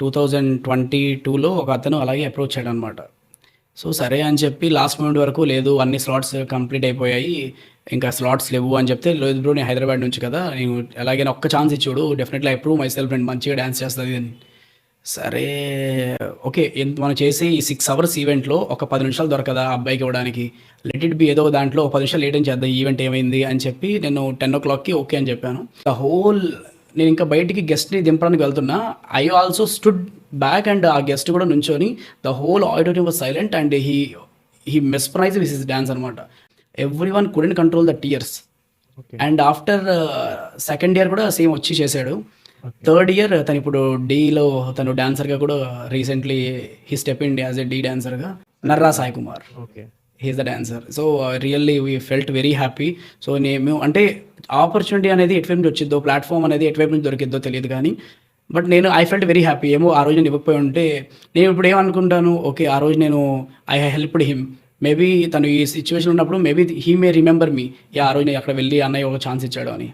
2022లో ఒక అతను అలాగే అప్రోచ్ అయ్యాడనమాట. సో, సరే అని చెప్పి లాస్ట్ మూమెంట్ వరకు లేదు అన్ని స్లాట్స్ కంప్లీట్ అయిపోయాయి. ఇంకా స్లాట్స్ లేవు అని చెప్తే, లేదు బ్రో నేను హైదరాబాద్ నుంచి కదా! నేను ఎలాగైనా ఒక్క ఛాన్స్ ఇచ్చి చూడు definitely I prove my self and మంచిగా డాన్స్ చేస్తది అని. సరే ఓకే. మనం చేసే ఈ 6 అవర్స్ ఈవెంట్‌లో ఒక 10 నిమిషాలు దొరకదా ఆ అబ్బాయికి ఇవ్వడానికి? లెట్ ఇట్ బి ఏదో దాంట్లో ఒక 10 నిమిషాలు లేట్ అయినా చేద్దాం. ఈ ఈవెంట్ ఏమైంది అని చెప్పి నేను 10:00కి ఓకే అని చెప్పాను. ద హోల్ నేను ఇంకా బయటికి గెస్ట్‌ని దింపడానికి వెళ్తున్నా. I also stood back and ఆ గెస్ట్ కూడా నుంచొని the whole auditorium was silent and he mesmerised with his dance అనమాట. Everyone couldn't control the tears. Okay. And after second year కూడా సేమ్ వచ్చి చేశాడు. ఓకే. థర్డ్ ఇయర్ తను ఇప్పుడు డీలో తను డాన్సర్గా కూడా recently he step in as a D డాన్సర్గా. Narra Sai Kumar okay. He's the dancer. So really we felt very happy. So మేము అంటే ఆపర్చునిటీ అనేది ఎటువైపు నుంచి వచ్చిద్దో, ప్లాట్ఫామ్ అనేది ఎటువైపు నుంచి దొరికిద్దో తెలియదు కానీ బట్ నేను ఐ ఫెల్ట్ వెరీ హ్యాపీ. ఏమో ఆ రోజు నేను ఇవ్వకపోయి ఉంటే నేను ఇప్పుడు ఏమనుకుంటాను, ఓకే ఆ రోజు నేను ఐ హెల్ప్డ్ హిమ్. మేబీ తను ఈ సిచ్యువేషన్ ఉన్నప్పుడు maybe he may remember me. ఆ రోజు నేను అక్కడ వెళ్ళి అన్నయ్య ఒక ఛాన్స్ ఇచ్చాడు అని.